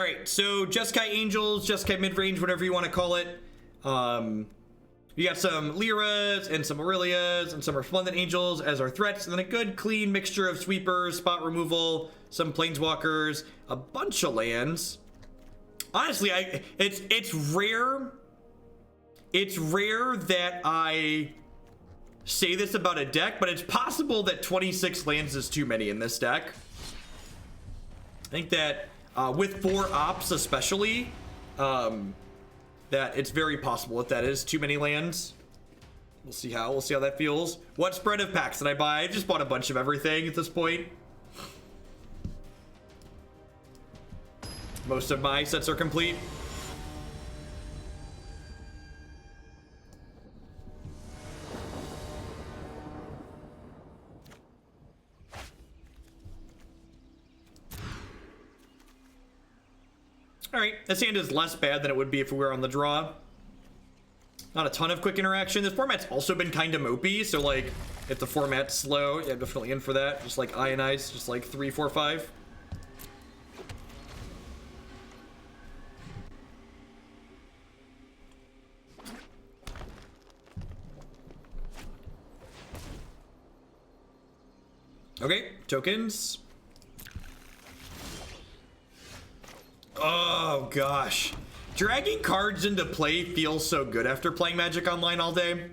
All right, so Jeskai Angels, Jeskai Midrange, whatever you want to call it. You got some Lyras and some Aurelias and some Resplendent Angels as our threats, and then a good clean mixture of sweepers, spot removal, some planeswalkers, a bunch of lands. Honestly, it's rare. It's rare that I say this about a deck, but it's possible that 26 lands is too many in this deck. I think that with 4 ops especially, that it's very possible that is too many lands. We'll see how that feels. What spread of packs did I buy? I just bought a bunch of everything at this point. Most of my sets are complete. Alright, this hand is less bad than it would be if we were on the draw. Not a ton of quick interaction. This format's also been kind of mopey, so like, if the format's slow, yeah, I'm definitely in for that. Just like Ionize, just like 3, 4, 5. Okay, tokens. Oh gosh, dragging cards into play feels so good after playing Magic Online all day.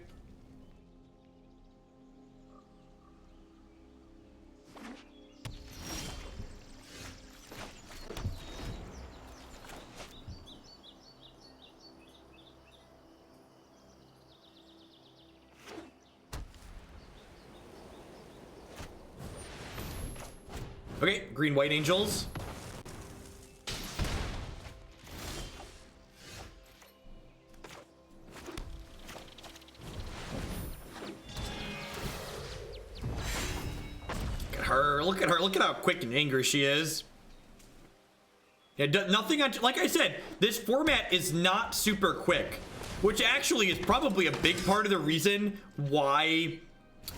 Okay, green white angels. Look at her. Look at how quick and angry she is. Yeah, nothing. Like I said, this format is not super quick, which actually is probably a big part of the reason why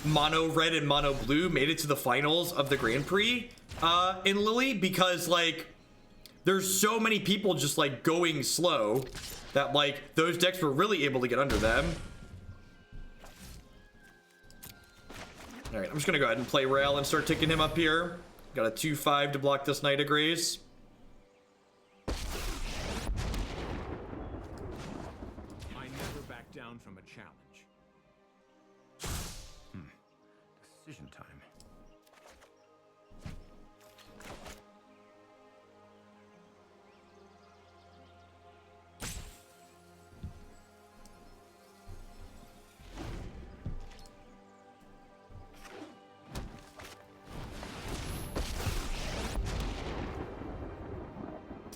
mono red and mono blue made it to the finals of the Grand Prix in Lily, because like there's so many people just like going slow that like those decks were really able to get under them. All right, I'm just gonna go ahead and play Rail and start ticking him up here. Got a 2/5 to block this Knight of Grays. I never back down from a challenge. Decision time.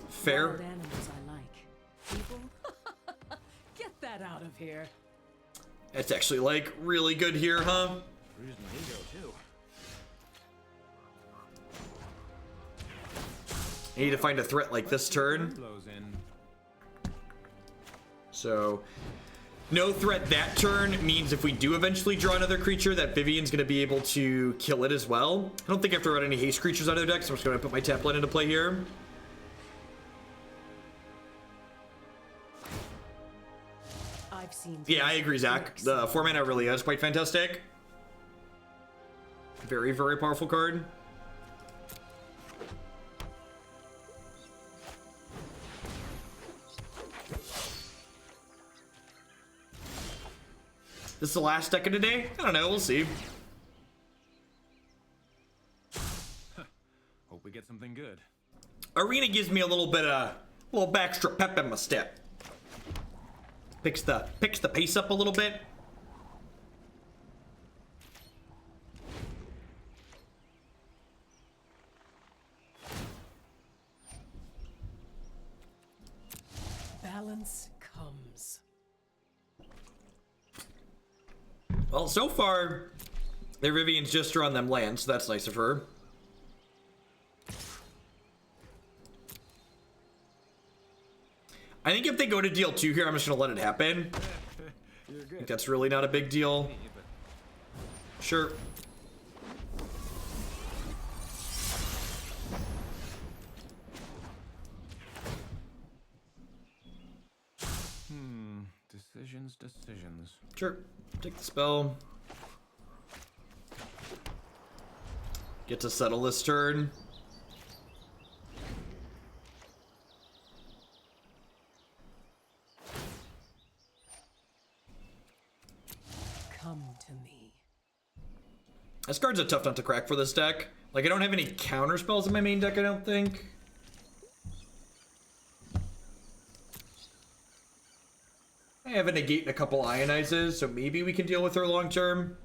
Fair. Wild animals I like. People? Get that out of here. It's actually like really good here, huh? Bruised my ego too. I need to find a threat like this turn. Blows in. So no threat that turn means if we do eventually draw another creature, that Vivian's going to be able to kill it as well. I don't think I have to run any haste creatures out of the deck, so I'm just going to put my tap land into play here. I've seen. Yeah, I agree, Zach. The format Aurelia is quite fantastic. Very, very powerful card. This is the last deck of the day? I don't know, we'll see. Hope we get something good. Arena gives me a little bit of extra pep in my step. Picks the pace up a little bit. Balance comes. Well, so far, the Rivian's just drawn them lands, so that's nice of her. I think if they go to deal 2 here, I'm just gonna let it happen. You're I good. think that's really not a big deal. Sure. Decisions. Sure. Take the spell. Get to settle this turn. Come to me. This card's a tough nut to crack for this deck. Like, I don't have any counter spells in my main deck, I don't think. I have a negate and a couple ionizes, so maybe we can deal with her long term.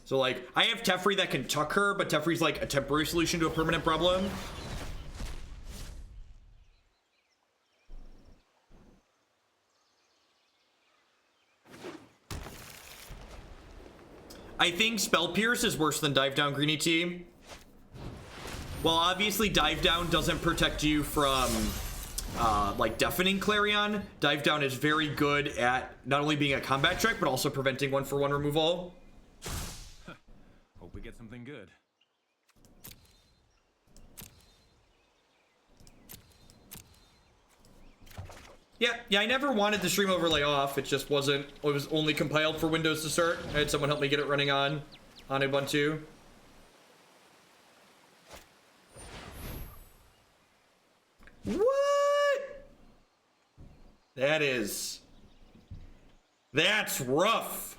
So, like, I have Teferi that can tuck her, but Teferi's like a temporary solution to a permanent problem. I think Spell Pierce is worse than Dive Down Greeny Tea. Well, obviously Dive Down doesn't protect you from like Deafening Clarion. Dive Down is very good at not only being a combat trick, but also preventing 1-for-1 removal. Hope we get something good. Yeah, I never wanted the stream overlay off. It just wasn't, it was only compiled for Windows to start. I had someone help me get it running on Ubuntu. What? That's rough.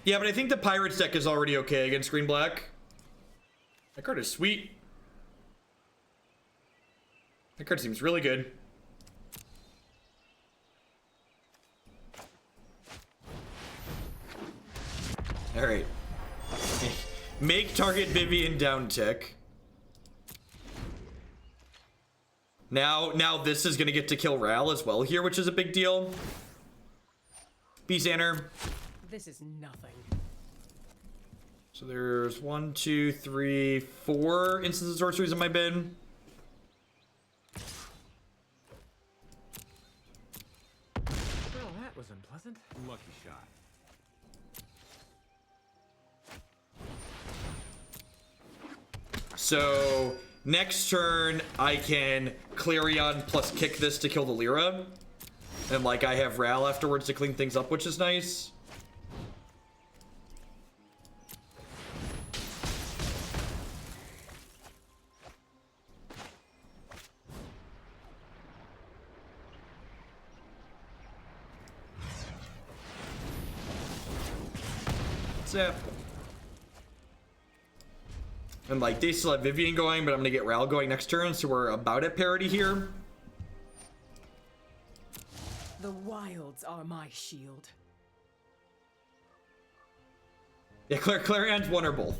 Yeah, but I think the Pirates deck is already okay against green black. That card is sweet. That card seems really good. All right. Make target Vivian down tick. Now this is gonna get to kill Ral as well here, which is a big deal. Xander. This is nothing. So there's 1, 2, 3, 4 instances of sorceries in my bin. Well, that was unpleasant. Lucky shot. So next turn I can Clarion plus kick this to kill the Lyra. And like I have Ral afterwards to clean things up, which is nice. Zap. And like they still have Vivian going, but I'm gonna get Ral going next turn, so we're about at parity here. The wilds are my shield. Yeah, Clarion's one or both.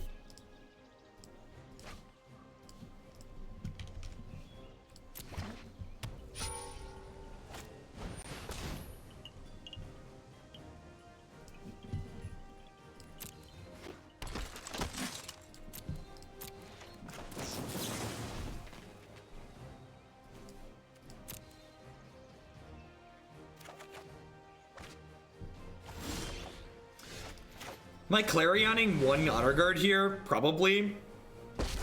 Am I Clarioning one honor guard here? Probably. The nth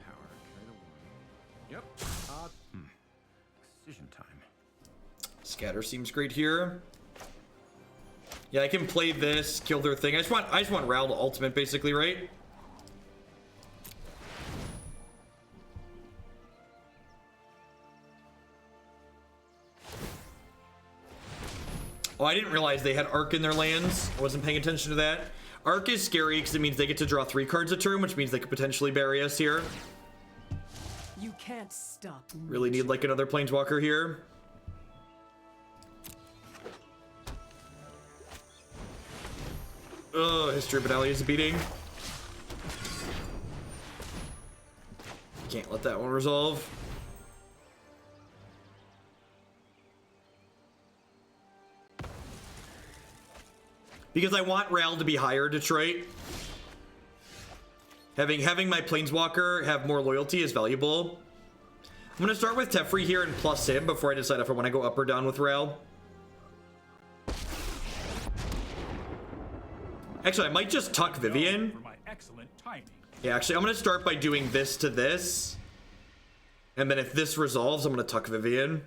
power. Carry the one. Yep. Decision time. Scatter seems great here. Yeah, I can play this, kill their thing. I just want Ral to ultimate, basically, right? Oh, I didn't realize they had Arc in their lands. I wasn't paying attention to that. Arc is scary because it means they get to draw 3 cards a turn, which means they could potentially bury us here. You can't stop me. Really need like another Planeswalker here. Oh, History of Benalia is a beating. Can't let that one resolve. Because I want Ral to be higher, Detroit. Having my Planeswalker have more loyalty is valuable. I'm gonna start with Teferi here and plus him before I decide if I want to go up or down with Ral. Actually, I might just tuck Vivian. For my excellent timing. Yeah, actually, I'm gonna start by doing this to this. And then if this resolves, I'm gonna tuck Vivian.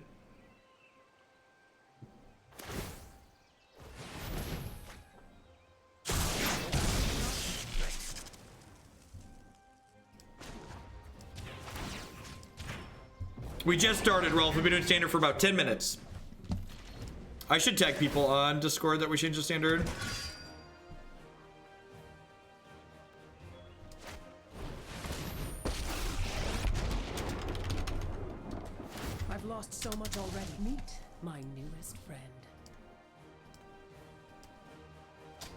We just started, Rolf. We've been doing standard for about 10 minutes. I should tag people on Discord that we changed the standard. I've lost so much already. Meet my newest friend.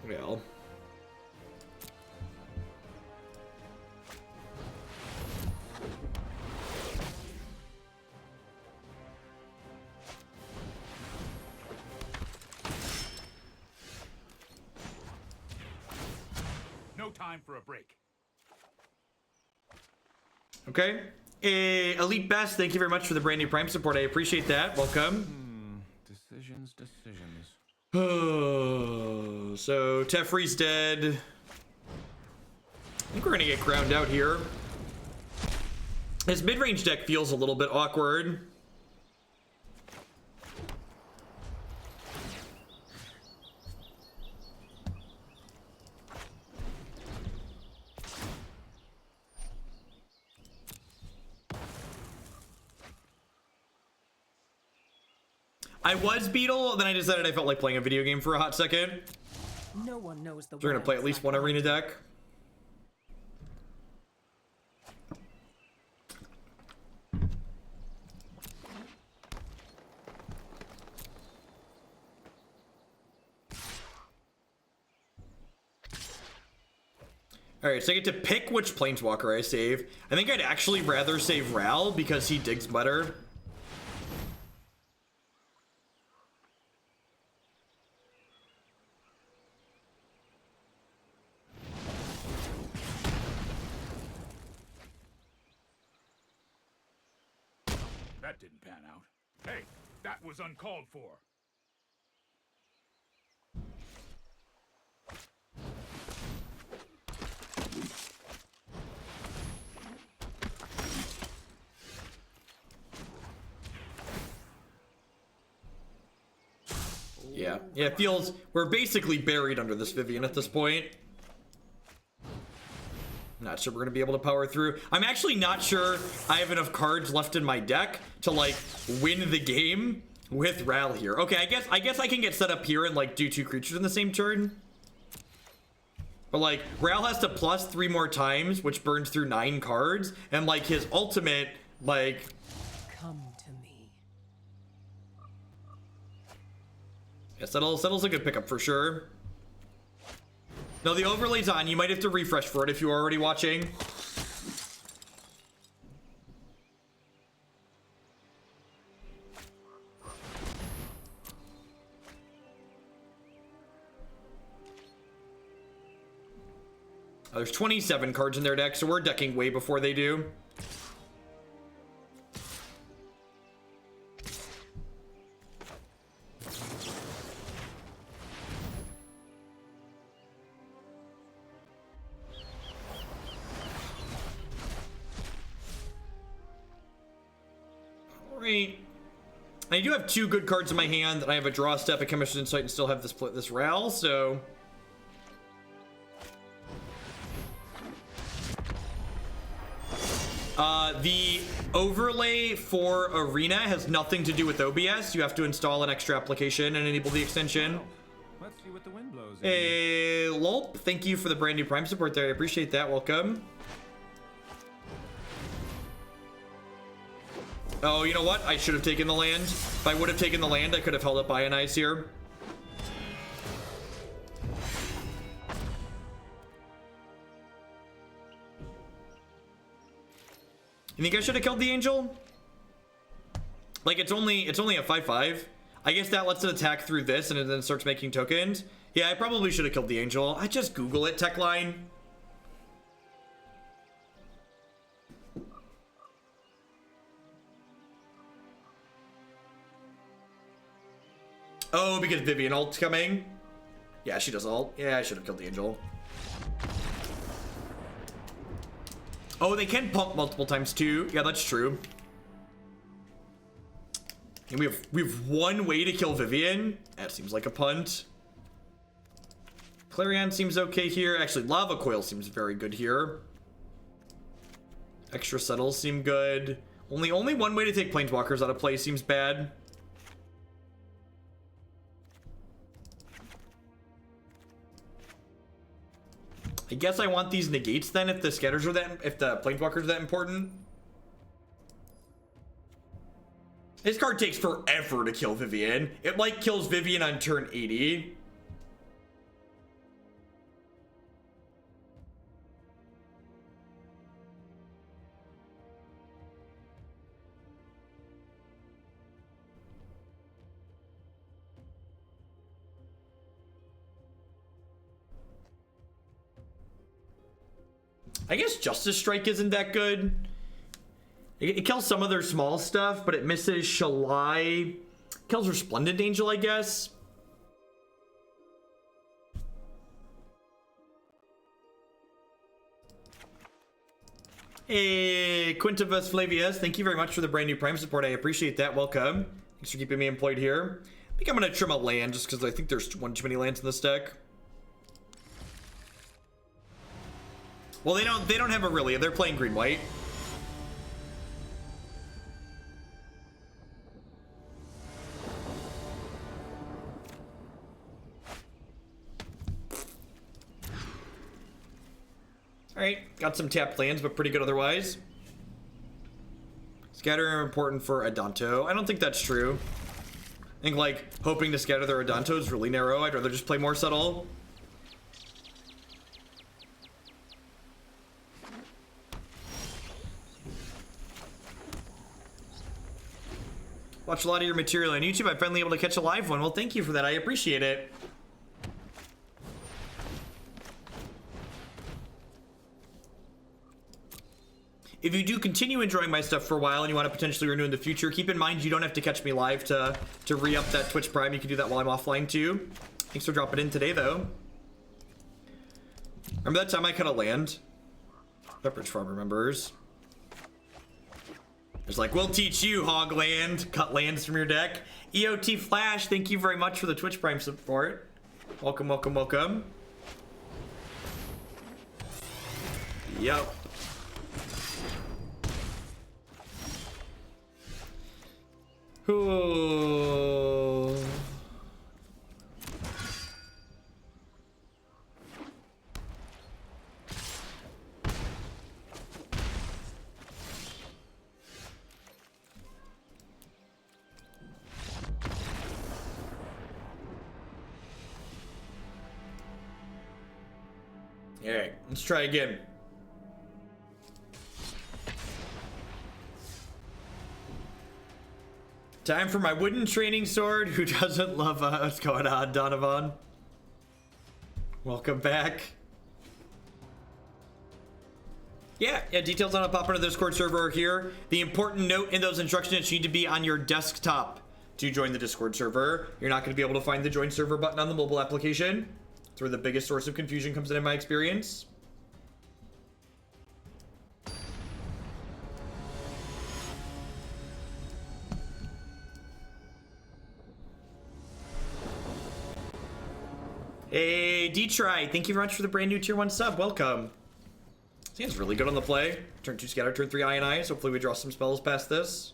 Well. No time for a break. Okay. Elite Best, thank you very much for the brand new Prime support. I appreciate that. Welcome. Decisions. So Teferi's dead. I think we're gonna get ground out here. His mid-range deck feels a little bit awkward. I was Beetle, then I decided I felt like playing a video game for a hot second. No one knows the So we're gonna play at least one arena deck. Alright, so I get to pick which Planeswalker I save. I think I'd actually rather save Ral because he digs better. That didn't pan out. Hey, that was uncalled for. Yeah, it feels... We're basically buried under this Vivian at this point. Not sure we're gonna be able to power through. I'm actually not sure I have enough cards left in my deck to like win the game with Ral here. Okay, I guess I can get set up here and like do 2 creatures in the same turn. But like Ral has to plus 3 more times, which burns through 9 cards, and like his ultimate like... Come to me. Yeah, settle's a good pickup for sure. No, the overlay's on. You might have to refresh for it if you were already watching. There's 27 cards in their deck, so we're decking way before they do. I do have 2 good cards in my hand, and I have a draw step, a Chemist's Insight, and still have this Ral, so... The overlay for Arena has nothing to do with OBS. You have to install an extra application and enable the extension. Let's see what the wind blows. Hey, Lulp, thank you for the brand new Prime support there. I appreciate that. Welcome. Oh, you know what? I should have taken the land. If I would have taken the land, I could have held up Ionize here. You think I should have killed the Angel? Like, it's only a 5/5. I guess that lets it attack through this and it then starts making tokens. Yeah, I probably should have killed the Angel. I just Google it, tech line. Oh, because Vivian ult's coming. Yeah, she does ult. Yeah, I should have killed the angel. Oh, they can pump multiple times too. Yeah, that's true. And we have one way to kill Vivian. That seems like a punt. Clarion seems okay here. Actually, Lava Coil seems very good here. Extra Settles seem good. Only one way to take Planeswalkers out of play seems bad. I guess I want these negates then if the scatters are that, if the Planeswalkers are that important. This card takes forever to kill Vivian. It like kills Vivian on turn 80. I guess Justice Strike isn't that good. It kills some of their small stuff, but it misses Shalai. Kills Resplendent Angel, I guess. Hey, Quintivus Flavius, thank you very much for the brand new Prime support. I appreciate that. Welcome. Thanks for keeping me employed here. I think I'm going to trim a land just because I think there's one too many lands in this deck. Well, they don't have Aurelia. They're playing green-white. Alright, got some tapped lands, but pretty good otherwise. Scatter are important for Adanto. I don't think that's true. I think, like, hoping to scatter their Adanto is really narrow. I'd rather just play more subtle. Watch a lot of your material on YouTube. I'm finally able to catch a live one. Well, thank you for that. I appreciate it. If you do continue enjoying my stuff for a while and you want to potentially renew in the future, keep in mind you don't have to catch me live to re-up that Twitch Prime. You can do that while I'm offline too. Thanks for dropping in today, though. Remember that time I cut a land? Pepperidge Farm remembers. It's like, we'll teach you, Hogland. Cut lands from your deck. EOT Flash, thank you very much for the Twitch Prime support. Welcome, welcome, welcome. Yep. Ooh. All right, let's try again. Time for my wooden training sword. Who doesn't love what's going on, Donovan? Welcome back. Yeah, details on a pop into the Discord server are here. The important note in those instructions need to be on your desktop to join the Discord server. You're not going to be able to find the join server button on the mobile application. That's where the biggest source of confusion comes in my experience. Hey, D-Try, thank you very much for the brand new tier 1 sub. Welcome. Seems really good on the play. Turn 2 scatter, turn 3 Ionize. Hopefully we draw some spells past this.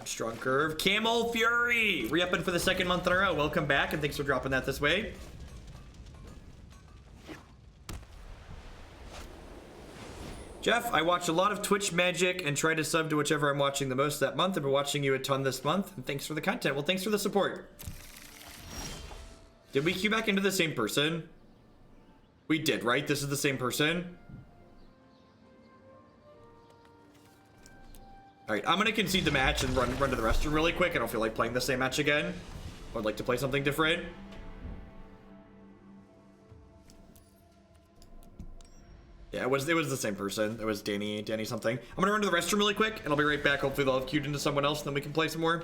Strong curve. Camel Fury! Re-upping for the second month in a row. Welcome back, and thanks for dropping that this way. Jeff, I watch a lot of Twitch Magic and try to sub to whichever I'm watching the most that month. I've been watching you a ton this month, and thanks for the content. Well, thanks for the support. Did we queue back into the same person? We did, right? This is the same person? Alright, I'm gonna concede the match and run to the restroom really quick. I don't feel like playing the same match again. I would like to play something different. Yeah, it was the same person. It was Danny something. I'm gonna run to the restroom really quick, and I'll be right back. Hopefully they'll have queued into someone else, and then we can play some more.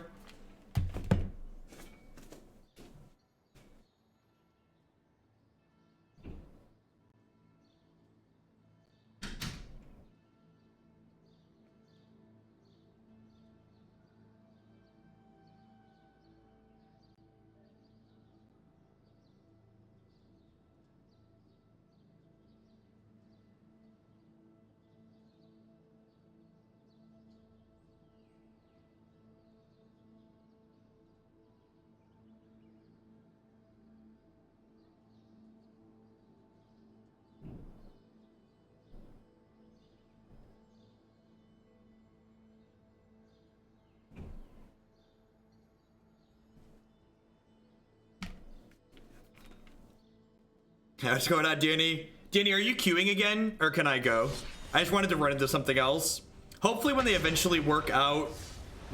What's going on, Danny? Danny, are you queuing again, or can I go? I just wanted to run into something else. Hopefully when they eventually work out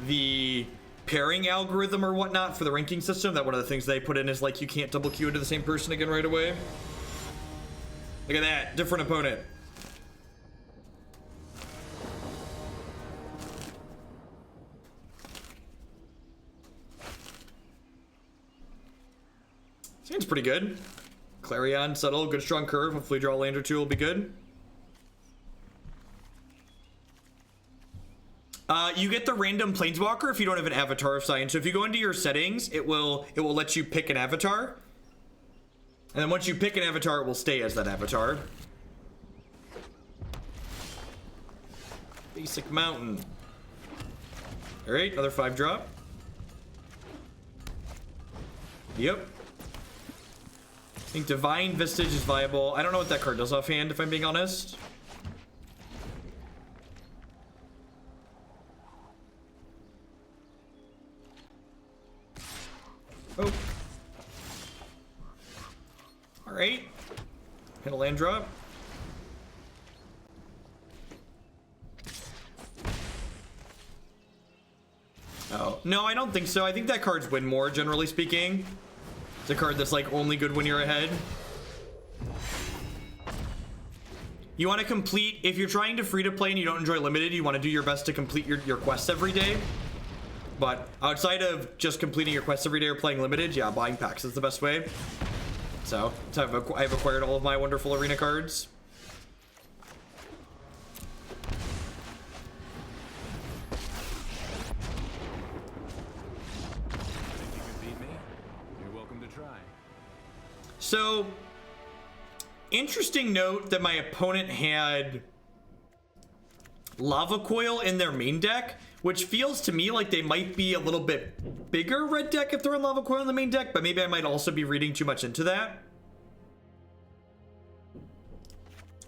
the pairing algorithm or whatnot for the ranking system, that one of the things they put in is like you can't double queue into the same person again right away. Look at that, different opponent. Seems pretty good. Clarion, subtle, good strong curve. Hopefully draw a land or two will be good. You get the random planeswalker if you don't have an avatar of sign. So if you go into your settings, it will let you pick an avatar. And then once you pick an avatar, it will stay as that avatar. Basic mountain. All right, another 5-drop. Yep. I think Divine Vistage is viable. I don't know what that card does offhand, if I'm being honest. Oh. All right. Hit a land drop. Oh, no, I don't think so. I think that card's win more, generally speaking. It's a card that's like only good when you're ahead. You want to complete, if you're trying to free to play and you don't enjoy limited, you want to do your best to complete your quests every day. But outside of just completing your quests every day or playing limited, yeah, buying packs is the best way. So I've acquired all of my wonderful arena cards. Think you can beat me? You're welcome to try. So, interesting note that my opponent had Lava Coil in their main deck, which feels to me like they might be a little bit bigger red deck if they're in Lava Coil in the main deck, but maybe I might also be reading too much into that.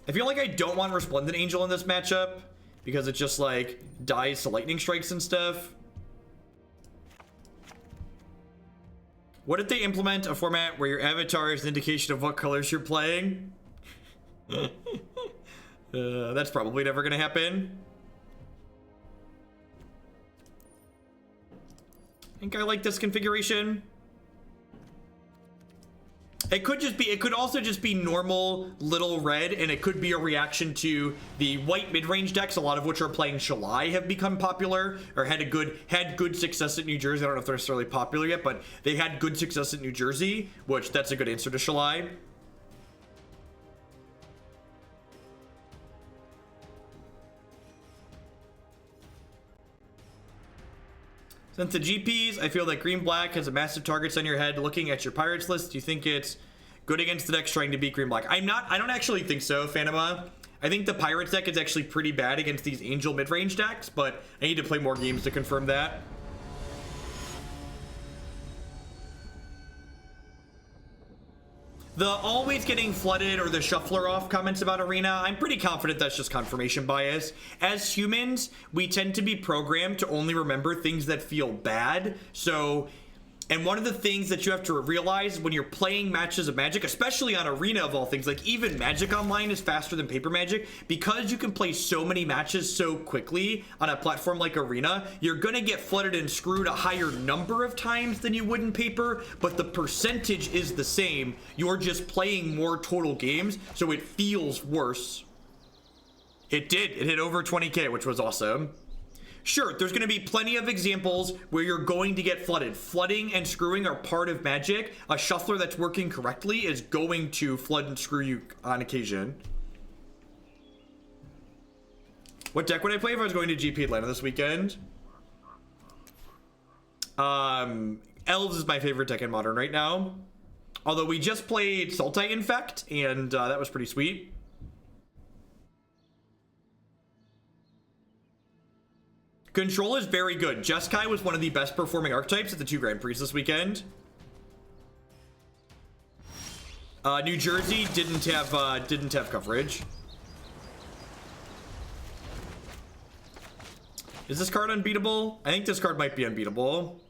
I feel like I don't want Resplendent Angel in this matchup because it just like dies to lightning strikes and stuff. What if they implement a format where your avatar is an indication of what colors you're playing? That's probably never gonna happen. I think I like this configuration. It could also just be normal little red, and it could be a reaction to the white mid-range decks, a lot of which are playing Shalai, have become popular, or had good success at New Jersey. I don't know if they're necessarily popular yet, but they had good success at New Jersey, which that's a good answer to Shalai. Since the GPs, I feel that green-black has a massive targets on your head. Looking at your pirates list, do you think it's good against the decks trying to beat green-black? I don't actually think so, Phanoma. I think the pirates deck is actually pretty bad against these angel mid-range decks, but I need to play more games to confirm that. The always getting flooded or the shuffler off comments about Arena, I'm pretty confident that's just confirmation bias. As humans, we tend to be programmed to only remember things that feel bad. So, and one of the things that you have to realize when you're playing matches of Magic, especially on Arena of all things, like even Magic Online is faster than Paper Magic, because you can play so many matches so quickly on a platform like Arena, you're gonna get flooded and screwed a higher number of times than you would in Paper, but the percentage is the same. You're just playing more total games, so it feels worse. It did. It hit over 20K, which was awesome. Sure, there's going to be plenty of examples where you're going to get flooded. Flooding and screwing are part of Magic. A shuffler that's working correctly is going to flood and screw you on occasion. What deck would I play if I was going to GP Atlanta this weekend? Elves is my favorite deck in Modern right now. Although we just played Sultai Infect, and that was pretty sweet. Control is very good. Jeskai was one of the best performing archetypes at the 2 Grand Prix this weekend. New Jersey didn't have coverage. Is this card unbeatable? I think this card might be unbeatable.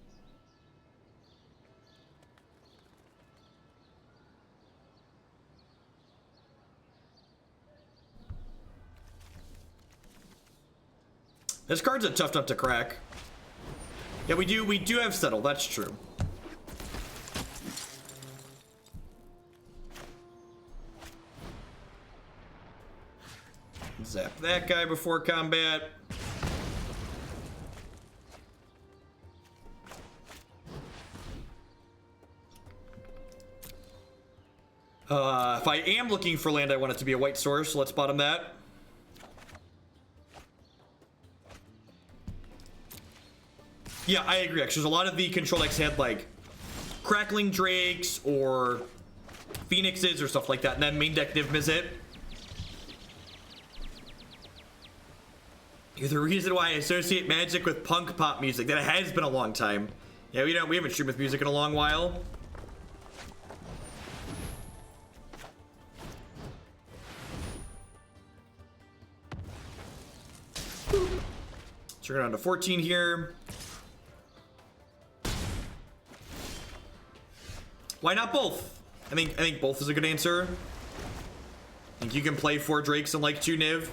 This card's a tough nut to crack. Yeah, we do have Settle, that's true. Zap that guy before combat. If I am looking for land, I want it to be a white source, so let's bottom that. Yeah, I agree, actually. There's a lot of the control decks had, like, Crackling Drakes or Phoenixes or stuff like that, and then main deck Niv Mizzet. You're the reason why I associate Magic with punk pop music. That has been a long time. Yeah, we haven't streamed with music in a long while. Turn it on to 14 here. Why not both? I think both is a good answer. I think you can play 4 Drakes and like 2 Niv.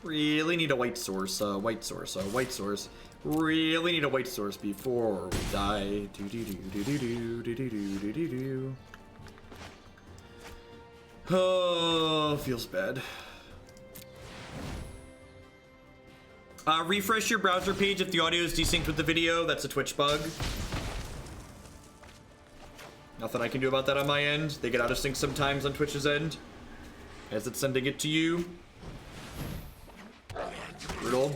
Really need a white source, white source. Really need a white source before we die. Oh, feels bad. Refresh your browser page if the audio is desynced with the video. That's a Twitch bug. Nothing I can do about that on my end. They get out of sync sometimes on Twitch's end, as it's sending it to you. Brutal.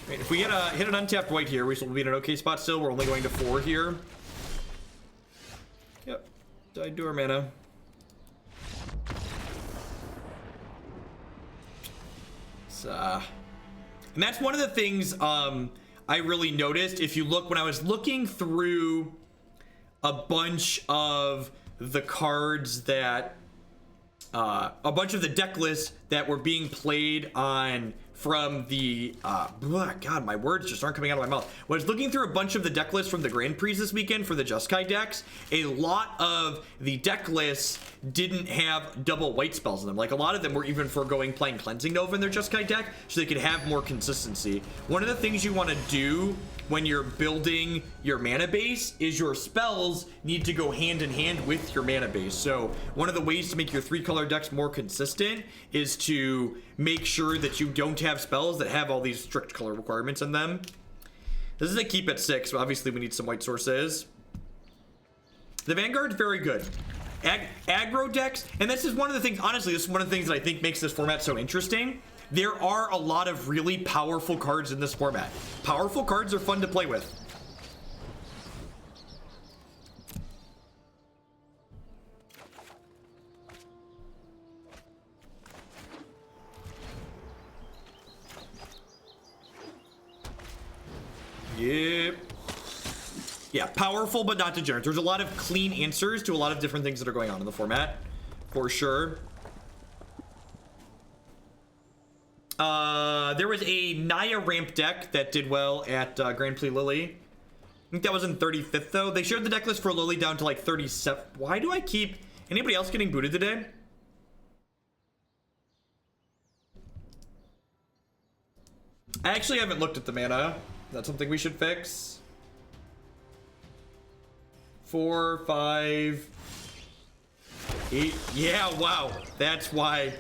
Right, if we hit an untapped white here, we will be in an okay spot still. We're only going to 4 here. Yep. Died to our mana. And that's one of the things I really noticed. If you look, when I was looking through a bunch of the cards that a bunch of the deck lists that were being played on from the God, my words just aren't coming out of my mouth. When I was looking through a bunch of the deck lists from the Grand Prix this weekend for the Jeskai decks, a lot of the deck lists didn't have double white spells in them. Like, a lot of them were even foregoing playing Cleansing Nova in their Jeskai deck so they could have more consistency. One of the things you want to do when you're building your mana base is your spells need to go hand in hand with your mana base. So one of the ways to make your 3-color decks more consistent is to make sure that you don't have spells that have all these strict color requirements in them. This is a keep at 6, but obviously we need some white sources. The Vanguard's very good. Aggro decks, and this is one of the things, honestly, this is one of the things that I think makes this format so interesting. There are a lot of really powerful cards in this format. Powerful cards are fun to play with. Yep. Yeah, powerful but not degenerate. There's a lot of clean answers to a lot of different things that are going on in the format, for sure. There was a Naya ramp deck that did well at Grand Prix Lily. I think that was in 35th though. They shared the deck list for Lily down to like 37. Why do I keep... Anybody else getting booted today? I actually haven't looked at the mana. That's something we should fix. 4, 5, 8. Yeah, wow. That's why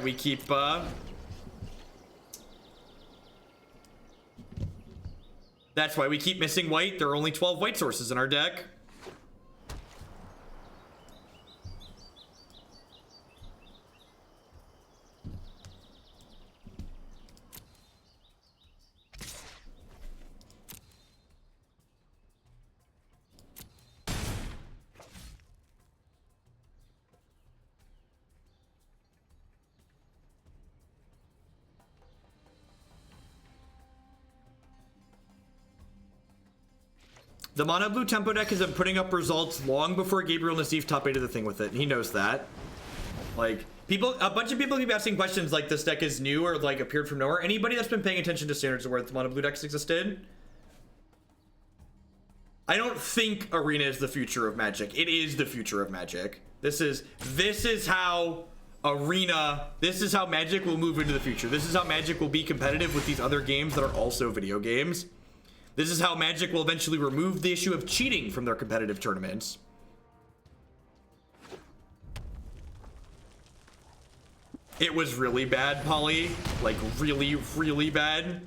we keep that's why we keep missing white. There are only 12 white sources in our deck. The mono blue tempo deck has been putting up results long before Gabriel Nassif top 8 of the thing with it. He knows that. Like, a bunch of people keep asking questions like this deck is new or like appeared from nowhere. Anybody that's been paying attention to standards of where the mono blue decks existed? I don't think Arena is the future of Magic. It is the future of Magic. This is how Arena, this is how Magic will move into the future. This is how Magic will be competitive with these other games that are also video games. This is how Magic will eventually remove the issue of cheating from their competitive tournaments. It was really bad, Polly. Like, really, really bad.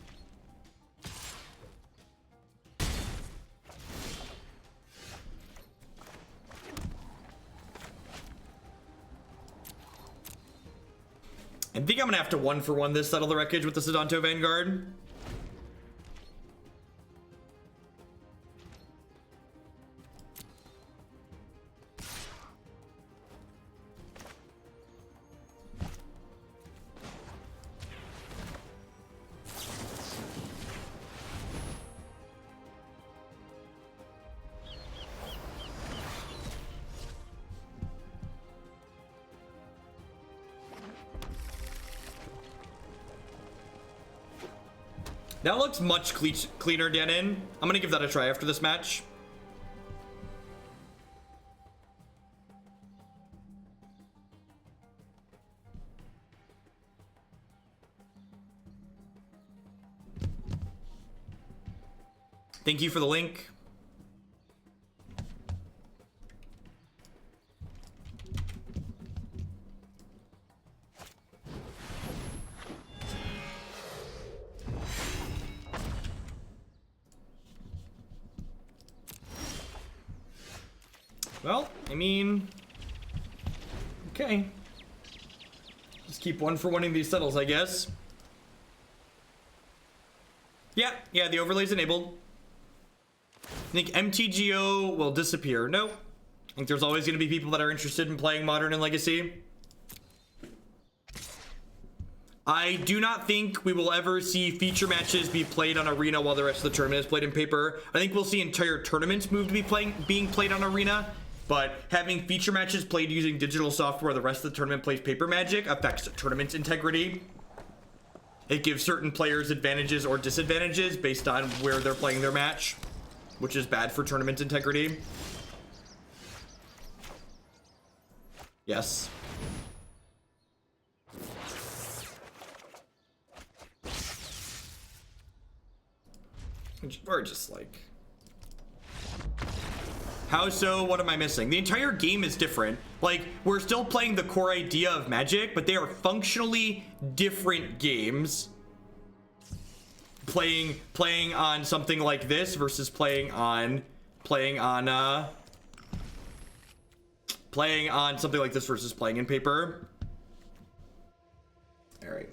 I think I'm gonna have to 1-for-1 this Settle the Wreckage with the Sedanto Vanguard. That looks much cleaner, Denon. I'm gonna give that a try after this match. Thank you for the link. Well, I mean, okay. Just keep 1-for-1ing these settles, I guess. Yeah, the overlay's enabled. I think MTGO will disappear. Nope. I think there's always going to be people that are interested in playing Modern and Legacy. I do not think we will ever see feature matches be played on Arena while the rest of the tournament is played in paper. I think we'll see entire tournaments move to be being played on Arena. But having feature matches played using digital software, the rest of the tournament plays paper Magic, affects the tournament's integrity. It gives certain players advantages or disadvantages based on where they're playing their match, which is bad for tournament integrity. Yes. We're just like... How so? What am I missing? The entire game is different. Like, we're still playing the core idea of Magic, but they are functionally different games. Playing on something like this versus playing on something like this versus playing in paper. All right,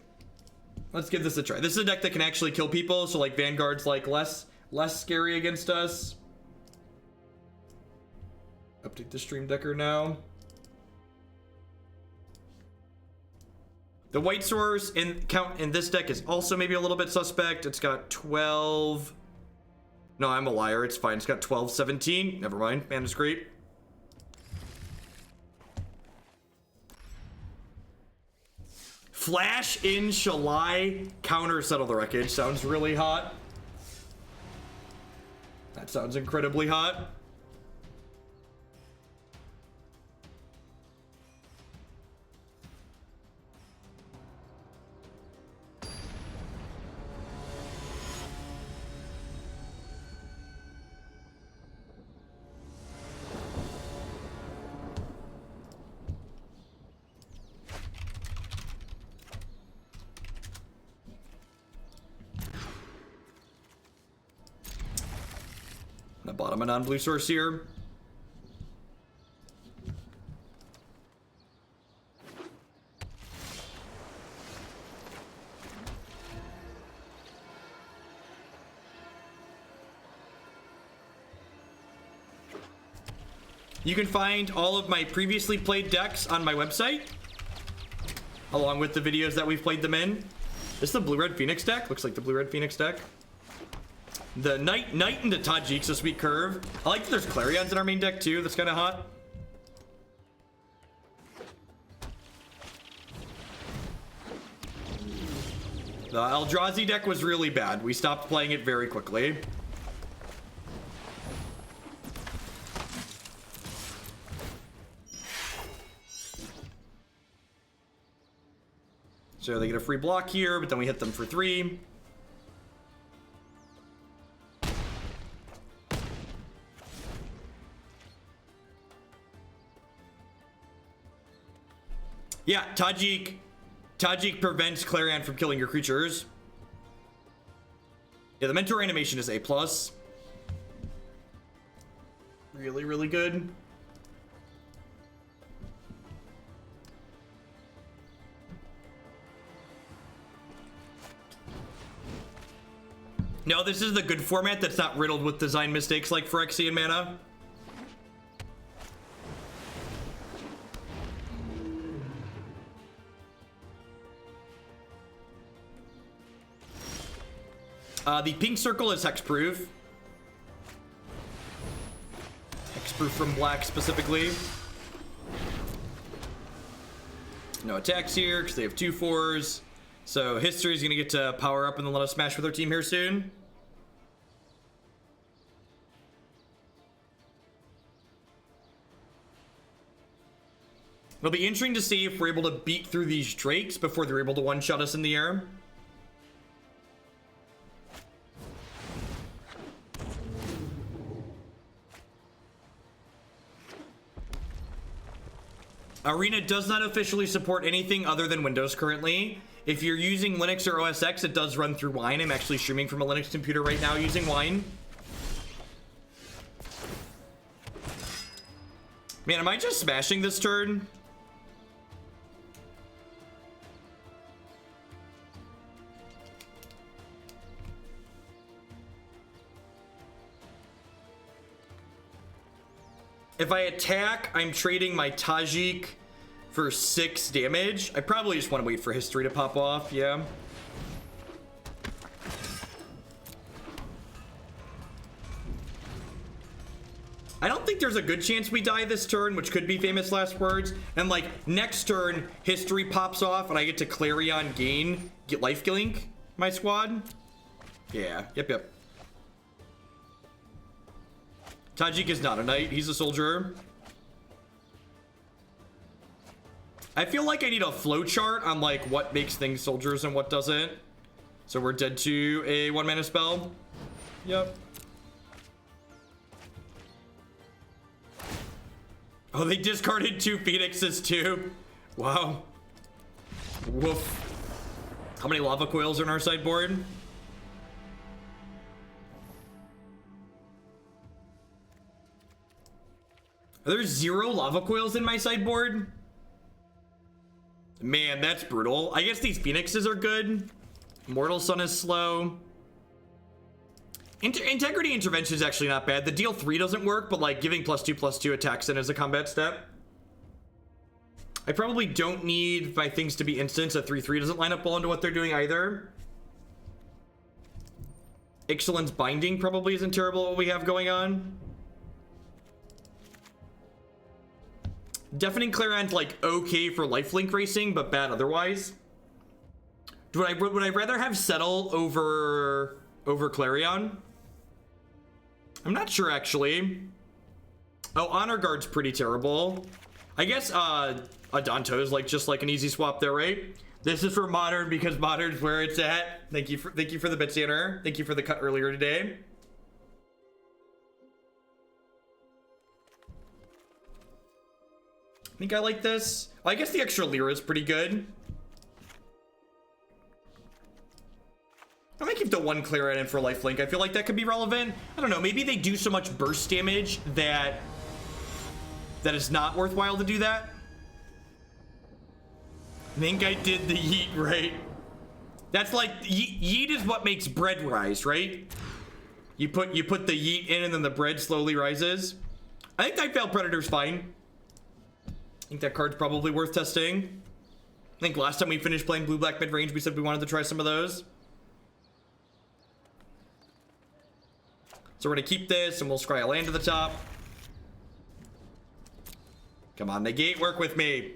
let's give this a try. This is a deck that can actually kill people, so like Vanguard's like less scary against us. Update the stream decker now. The white source count in this deck is also maybe a little bit suspect. It's got 12. No, I'm a liar. It's fine. It's got 12, 17. Never mind. Mana's great. Flash in Shalai, counter Settle the Wreckage. Sounds really hot. That sounds incredibly hot. Bottom a non-blue source here. You can find all of my previously played decks on my website, along with the videos that we've played them in. This is the Blue-Red Phoenix deck. Looks like the Blue-Red Phoenix deck. The Knight into Tajic's a sweet curve. I like that there's Clarions in our main deck too. That's kind of hot. The Eldrazi deck was really bad. We stopped playing it very quickly. So they get a free block here, but then we hit them for 3. Yeah, Tajic prevents Clarion from killing your creatures. Yeah, the Mentor animation is A+. Really, really good. No, this is the good format that's not riddled with design mistakes like Phyrexian mana. The pink circle is hexproof. Hexproof from black specifically. No attacks here because they have 2/4s. So History is going to get to power up and then let us smash with our team here soon. It'll be interesting to see if we're able to beat through these Drakes before they're able to one-shot us in the air. Arena does not officially support anything other than Windows currently. If you're using Linux or OS X, it does run through Wine. I'm actually streaming from a Linux computer right now using Wine. Man, am I just smashing this turn? If I attack, I'm trading my Tajic for 6 damage. I probably just want to wait for History to pop off, yeah. I don't think there's a good chance we die this turn, which could be famous last words. And like next turn, History pops off and I get to Clarion gain, get life link my squad. Yeah, yep. Tajic is not a knight, he's a soldier. I feel like I need a flow chart on like what makes things soldiers and what doesn't. So we're dead to a 1-mana spell. Yep. Oh, they discarded 2 Phoenixes too. Wow. Woof. How many lava coils are in our sideboard? Are there 0 lava coils in my sideboard? Man, that's brutal. I guess these Phoenixes are good. Immortal Sun is slow. Integrity Intervention is actually not bad. The deal 3 doesn't work, but like giving +2/+2 attacks in as a combat step. I probably don't need my things to be instants. A 3/3 doesn't line up well into what they're doing either. Ixalan's Binding probably isn't terrible what we have going on. Deafening Clarion's like okay for lifelink racing, but bad otherwise. Would I rather have Settle over Clarion? I'm not sure actually. Oh, Honor Guard's pretty terrible. I guess Adanto is like just like an easy swap there, right? This is for Modern because Modern's where it's at. Thank you for the bit, Tanner. Thank you for the cut earlier today. I think I like this. Well, I guess the extra Lyra is pretty good. I might keep the 1 Clarion in for lifelink. I feel like that could be relevant. I don't know. Maybe they do so much burst damage that it's not worthwhile to do that. I think I did the yeet right. That's like yeet is what makes bread rise, right? You put the yeet in and then the bread slowly rises. I think Nightveil Predator's fine. I think that card's probably worth testing. I think last time we finished playing blue-black mid-range, we said we wanted to try some of those. So we're gonna keep this and we'll scry a land to the top. Come on, Negate, work with me.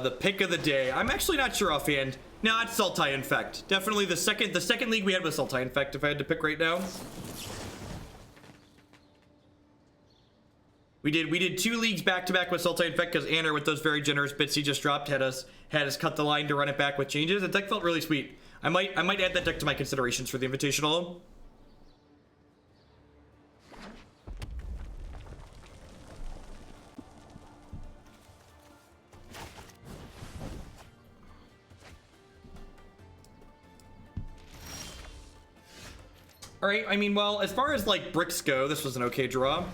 The pick of the day. I'm actually not sure offhand. No, it's Sultai Infect. Definitely the second league we had was Sultai Infect if I had to pick right now. We did 2 leagues back to back with Sultai Infect because Anner, with those very generous bits he just dropped, had us cut the line to run it back with changes. The deck felt really sweet. I might add that deck to my considerations for the Invitational. All right, I mean, well, as far as like bricks go, this was an okay draw.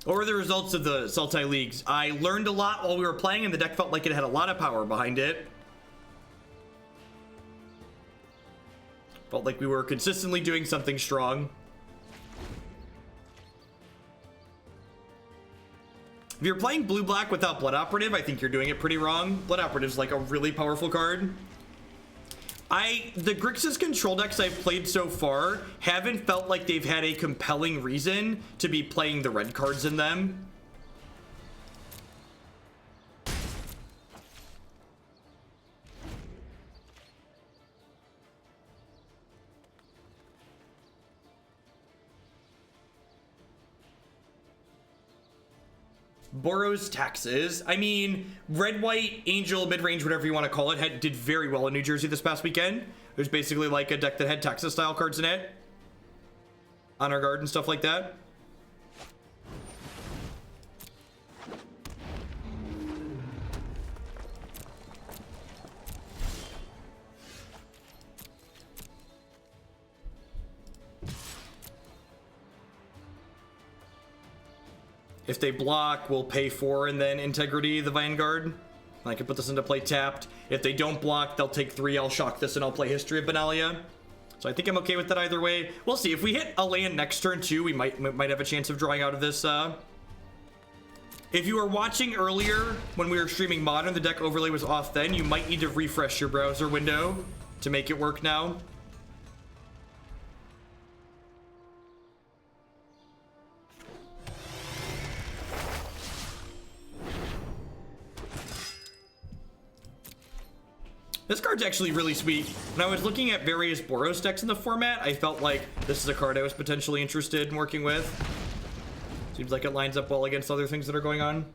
What were the results of the Sultai Leagues? I learned a lot while we were playing, and the deck felt like it had a lot of power behind it. Felt like we were consistently doing something strong. If you're playing blue-black without Blood Operative, I think you're doing it pretty wrong. Blood Operative's like a really powerful card. The Grixis control decks I've played so far haven't felt like they've had a compelling reason to be playing the red cards in them. Boros taxes. I mean, red, white, angel, mid-range, whatever you want to call it, did very well in New Jersey this past weekend. It was basically like a deck that had Texas style cards in it. Honor Guard and stuff like that. If they block, we'll pay 4 and then Integrity the Vanguard. I can put this into play tapped. If they don't block, they'll take 3. I'll shock this and I'll play History of Benalia. So I think I'm okay with that either way. We'll see. If we hit a land next turn too, we might have a chance of drawing out of this. If you were watching earlier when we were streaming Modern, the deck overlay was off then. You might need to refresh your browser window to make it work now. This card's actually really sweet. When I was looking at various Boros decks in the format, I felt like this is a card I was potentially interested in working with. Seems like it lines up well against other things that are going on.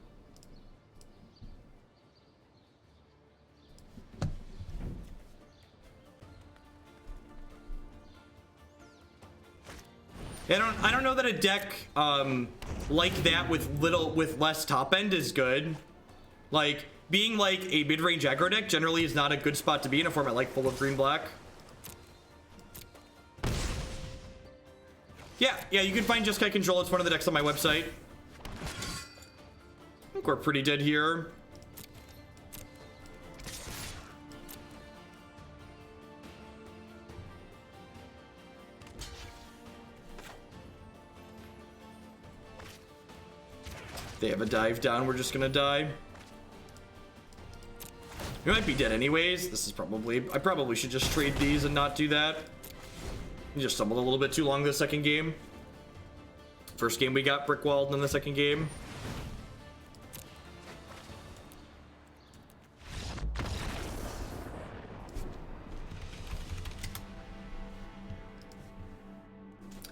I don't know that a deck like that with less top end is good. Like, being like a mid-range aggro deck generally is not a good spot to be in a format like full of green-black. Yeah, you can find Jeskai Control. It's one of the decks on my website. I think we're pretty dead here. They have a dive down. We're just gonna die. We might be dead anyways. This is probably... I probably should just trade these and not do that. We just stumbled a little bit too long the second game. First game we got brickwalled, and then the second game.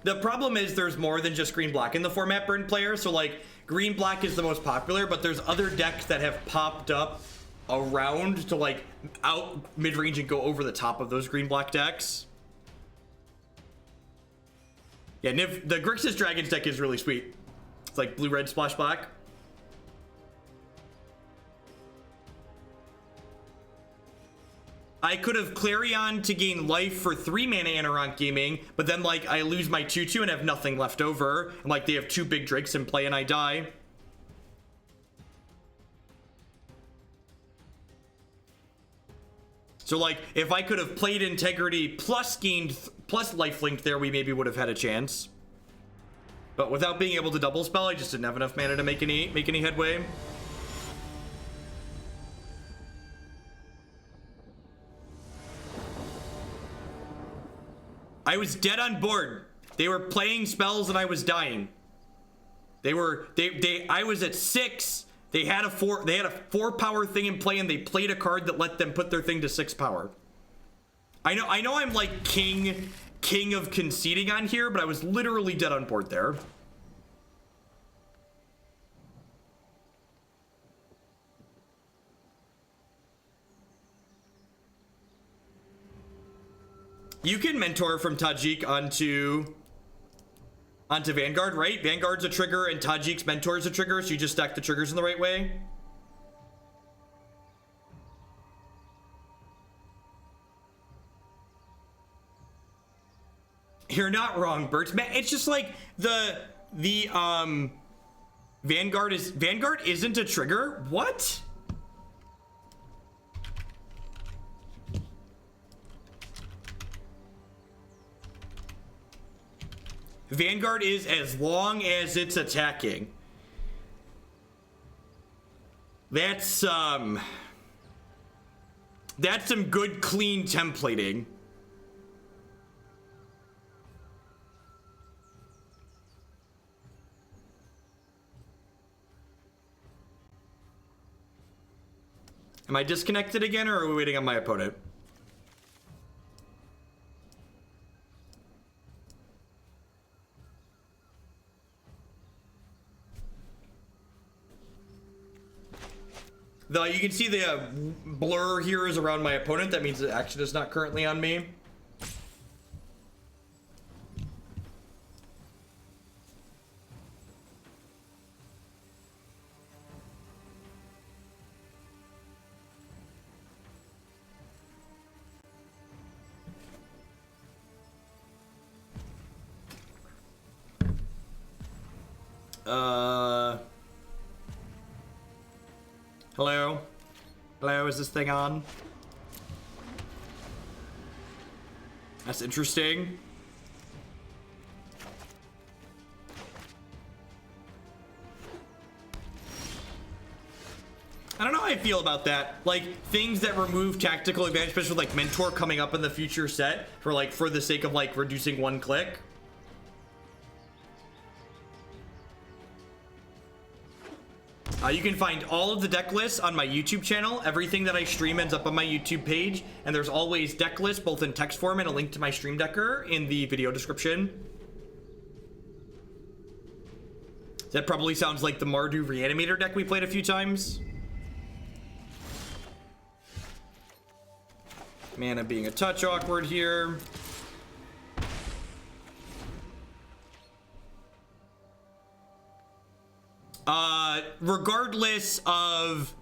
The problem is there's more than just green-black in the format, burn player. So like green-black is the most popular, but there's other decks that have popped up around to like out mid-range and go over the top of those green-black decks. Yeah, the Grixis Dragons deck is really sweet. It's like blue-red splash black. I could have Clarion to gain life for 3 mana Anoront Gaming, but then like I lose my 2/2 and have nothing left over. And like they have 2 big Drakes in play and I die. So like, if I could have played Integrity plus gained plus lifelink there, we maybe would have had a chance. But without being able to double spell, I just didn't have enough mana to make any headway. I was dead on board. They were playing spells and I was dying. I was at 6. They had a 4 power thing in play and they played a card that let them put their thing to 6 power. I know I'm like king of conceding on here, but I was literally dead on board there. You can mentor from Tajic onto Vanguard, right? Vanguard's a trigger and Tajic's mentor is a trigger, so you just stack the triggers in the right way. You're not wrong, Bert. Man, it's just like the Vanguard isn't a trigger? What? Vanguard is as long as it's attacking. That's some good clean templating. Am I disconnected again, or are we waiting on my opponent? You can see the blur here is around my opponent. That means the action is not currently on me. Hello? Hello, is this thing on? That's interesting. I don't know how I feel about that. Like, things that remove tactical advantage, especially with, like, Mentor coming up in the future set for the sake of, like, reducing 1 click. You can find all of the deck lists on my YouTube channel. Everything that I stream ends up on my YouTube page, and there's always deck lists both in text form and a link to my stream decker in the video description. That probably sounds like the Mardu Reanimator deck we played a few times. Mana being a touch awkward here. Regardless of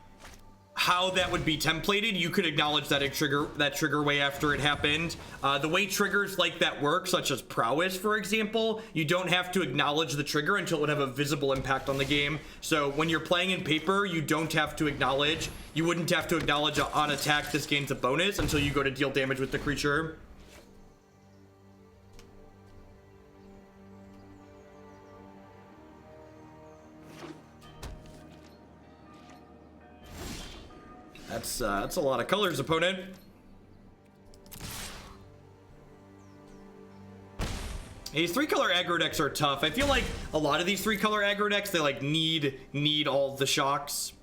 how that would be templated, you could acknowledge that trigger way after it happened. The way triggers like that work, such as Prowess, for example, you don't have to acknowledge the trigger until it would have a visible impact on the game. So when you're playing in paper, you wouldn't have to acknowledge on attack this gains a bonus until you go to deal damage with the creature. That's a lot of colors, opponent. These 3-color aggro decks are tough. I feel like a lot of these 3-color aggro decks, they like need all the shocks.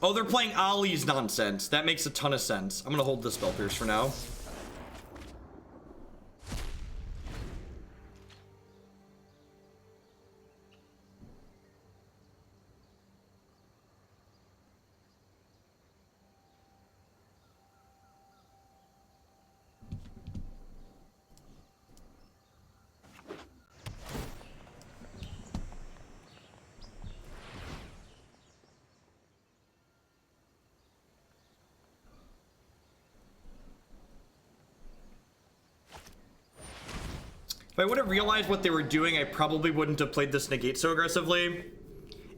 Oh, they're playing Ollie's nonsense. That makes a ton of sense. I'm gonna hold the Spell Pierce for now. If I would have realized what they were doing, I probably wouldn't have played this Negate so aggressively.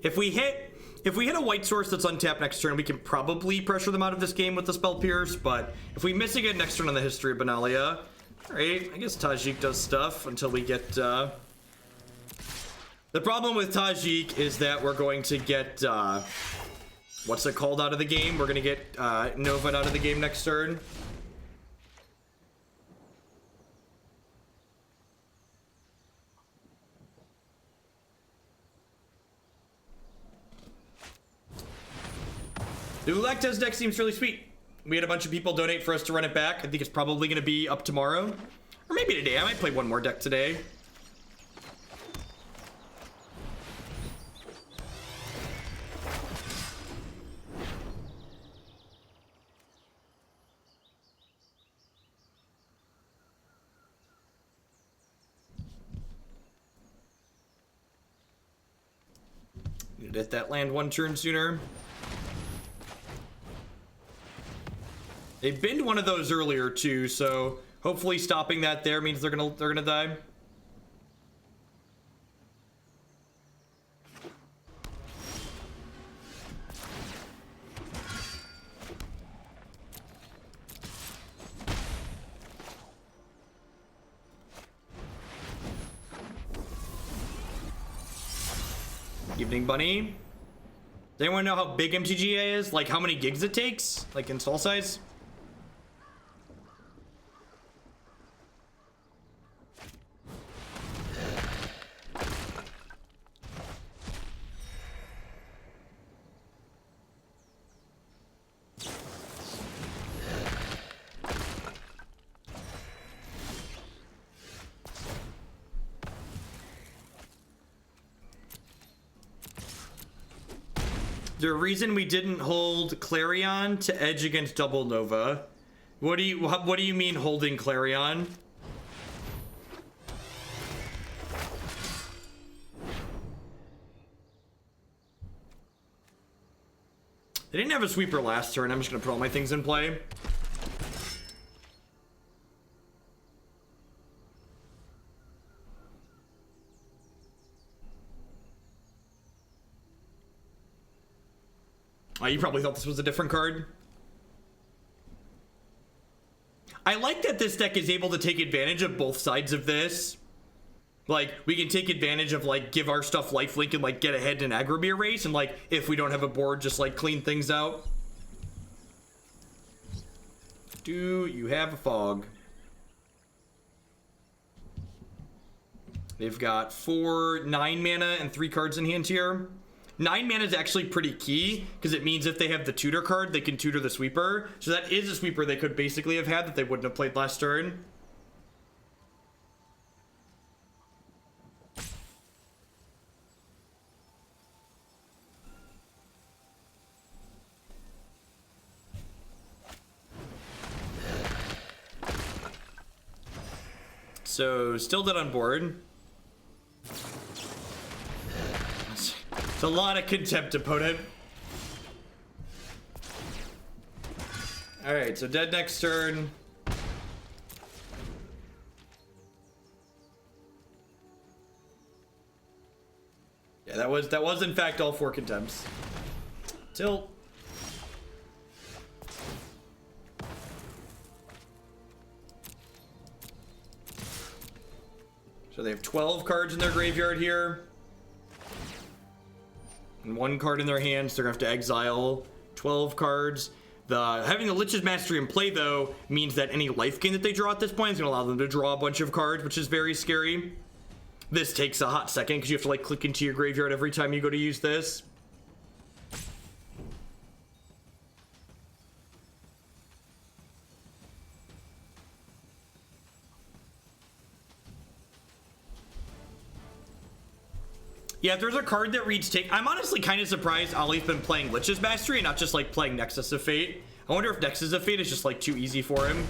If we hit a white source that's untapped next turn, we can probably pressure them out of this game with the Spell Pierce, but if we miss again next turn on the History of Benalia, alright, I guess Tajic does stuff until we get, The problem with Tajic is that we're going to get, what's it called out of the game. We're gonna get Nova out of the game next turn. The Ulecta's deck seems really sweet. We had a bunch of people donate for us to run it back. I think it's probably going to be up tomorrow. Or maybe today. I might play one more deck today. Need to hit that land one turn sooner. They binned one of those earlier too, so hopefully stopping that there means they're gonna die. Evening Bunny. Does anyone know how big MTGA is? Like how many gigs it takes? Like install size? The reason we didn't hold Clarion to edge against double Nova. What do you mean holding Clarion? They didn't have a sweeper last turn. I'm just gonna put all my things in play. Oh, you probably thought this was a different card. I like that this deck is able to take advantage of both sides of this. Like, we can take advantage of, like, give our stuff lifelink and, like, get ahead in an aggro beer race. And, like, if we don't have a board, just, like, clean things out. Do you have a fog? They've got 4 9 mana and 3 cards in hand here. 9 mana is actually pretty key, because it means if they have the tutor card, they can tutor the sweeper. So that is a sweeper they could basically have had that they wouldn't have played last turn. So, still dead on board. It's a lot of contempt, opponent. Alright, so dead next turn. Yeah, that was in fact all 4 contempts. Tilt. So they have 12 cards in their graveyard here. And 1 card in their hands, they're gonna have to exile 12 cards. Having the Lich's Mastery in play, though, means that any life gain that they draw at this point is gonna allow them to draw a bunch of cards, which is very scary. This takes a hot second, because you have to, like, click into your graveyard every time you go to use this. Yeah, if there's a card that reads take, I'm honestly kind of surprised Ollie's been playing Lich's Mastery and not just like playing Nexus of Fate. I wonder if Nexus of Fate is just like too easy for him.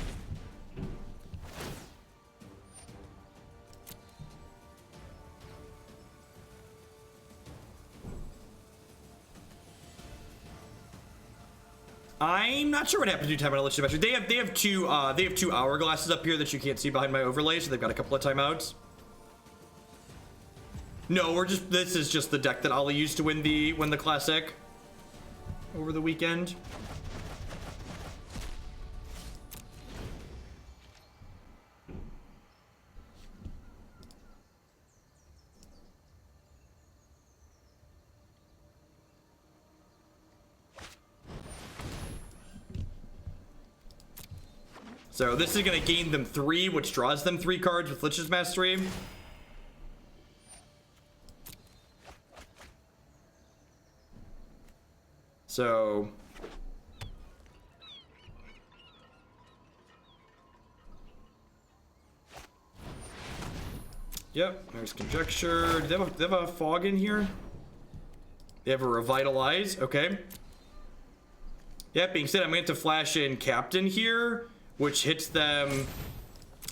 I'm not sure what happens to time on a Lich's Mastery. They have two hourglasses up here that you can't see behind my overlay, so they've got a couple of timeouts. No, this is just the deck that Ollie used to win the classic over the weekend. So this is going to gain them 3, which draws them 3 cards with Lich's Mastery. So yep, there's Conjecture. Do they have a Fog in here? They have a Revitalize. Okay. That being said, I'm going to flash in Captain here, which hits them.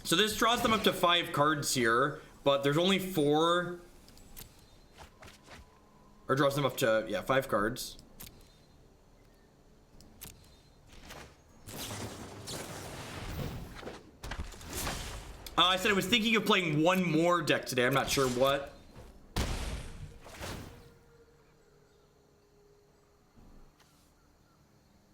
So this draws them up to 5 cards here, but there's only 4. Or draws them up to, yeah, 5 cards. I said I was thinking of playing one more deck today. I'm not sure what.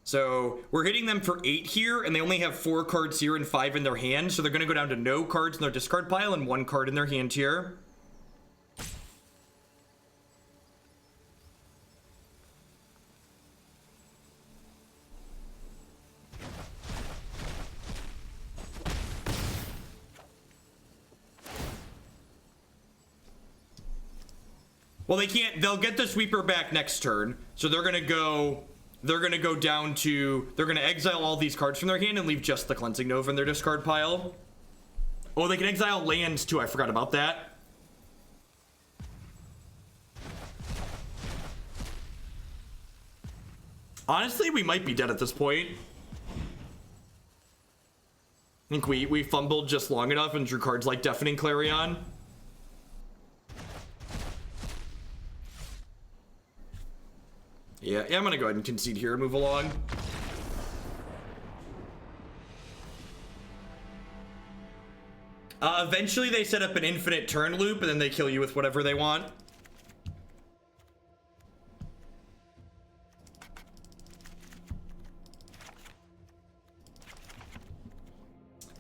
So we're hitting them for 8 here, and they only have 4 cards here and 5 in their hand. So they're going to go down to no cards in their discard pile and 1 card in their hand here. Well, they can't. They'll get the sweeper back next turn, so they're gonna go down to. They're gonna exile all these cards from their hand and leave just the Cleansing Nova in their discard pile. Oh, they can exile lands too. I forgot about that. Honestly, we might be dead at this point. I think we fumbled just long enough and drew cards like Deafening Clarion. Yeah, I'm gonna go ahead and concede here and move along. Eventually they set up an infinite turn loop and then they kill you with whatever they want.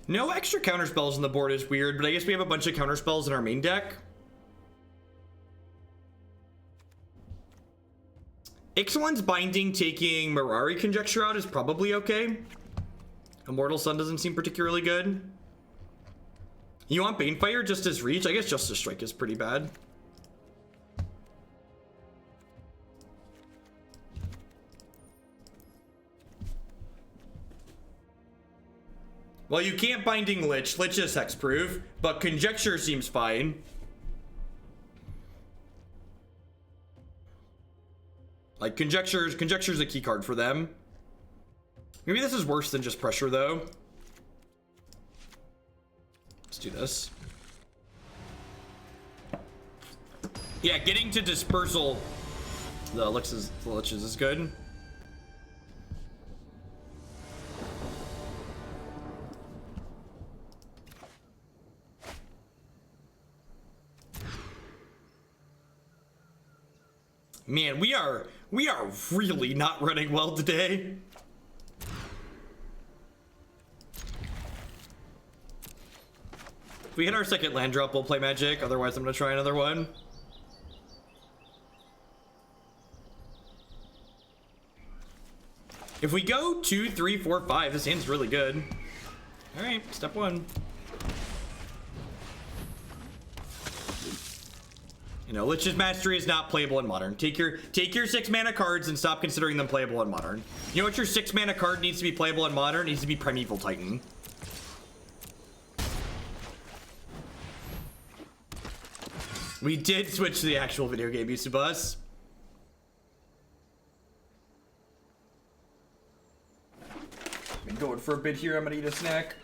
No extra counter spells on the board is weird, but I guess we have a bunch of counter spells in our main deck. Ixalan's Binding taking Mirari Conjecture out is probably okay. Immortal Sun doesn't seem particularly good. You want Banefire just as reach? I guess Justice Strike is pretty bad. Well, you can't Binding Lich. Lich is hexproof, but Conjecture seems fine. Like, Conjecture's a key card for them. Maybe this is worse than just Pressure, though. Let's do this. Yeah, getting to Dispersal the Liches is good. Man, we are really not running well today. If we hit our second land drop, we'll play Magic. Otherwise, I'm gonna try another one. If we go 2, 3, 4, 5, this hand's really good. All right, step 1. You know, Lich's Mastery is not playable in Modern. Take your 6 mana cards and stop considering them playable in Modern. You know what your 6 mana card needs to be playable in Modern? It needs to be Primeval Titan. We did switch to the actual video game use of us. Been going for a bit here. I'm gonna eat a snack.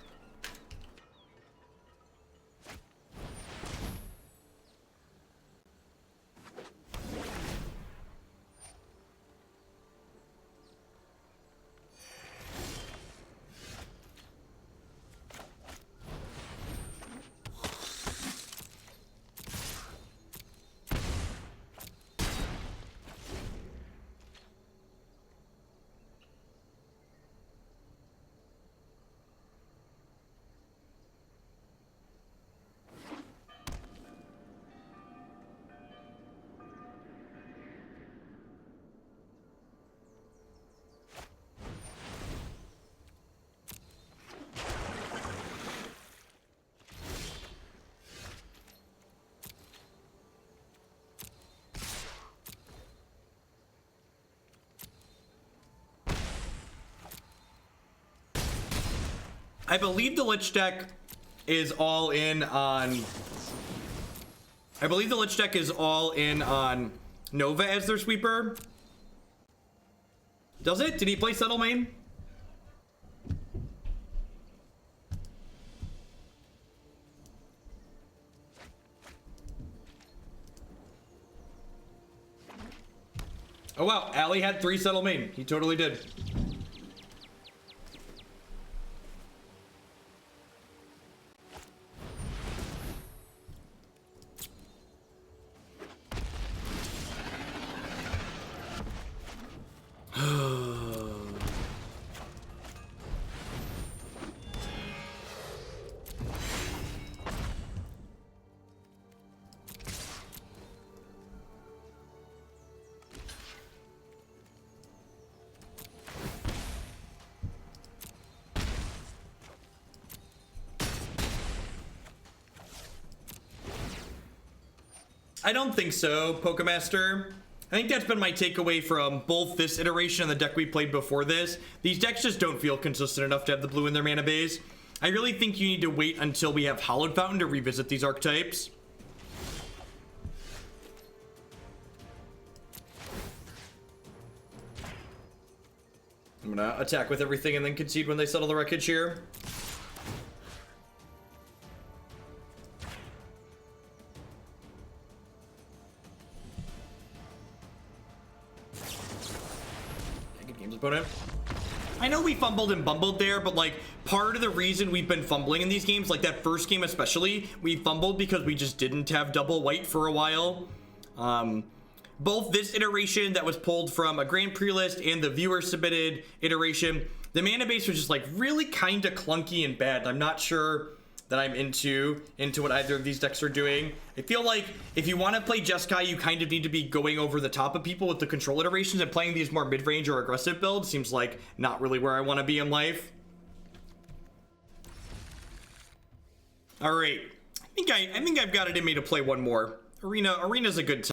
I believe the Lich deck is all in on... I believe the Lich deck is all in on Nova as their sweeper. Does it? Did he play Subtle Main? Oh wow, Ali had 3 Subtle Main. He totally did. I don't think so, Pokemaster. I think that's been my takeaway from both this iteration and the deck we played before this. These decks just don't feel consistent enough to have the blue in their mana base. I really think you need to wait until we have Hallowed Fountain to revisit these archetypes. I'm gonna attack with everything and then concede when they settle the wreckage here. Opponent. I know we fumbled and bumbled there, but like part of the reason we've been fumbling in these games, like that first game especially, we fumbled because we just didn't have double white for a while. Both this iteration that was pulled from a Grand Prix list and the viewer submitted iteration, the mana base was just like really kind of clunky and bad. I'm not sure that I'm into what either of these decks are doing. I feel like if you want to play Jeskai, you kind of need to be going over the top of people with the control iterations, and playing these more mid-range or aggressive builds seems like not really where I want to be in life. All right, I think I've got it in me to play one more. Arena's a good time.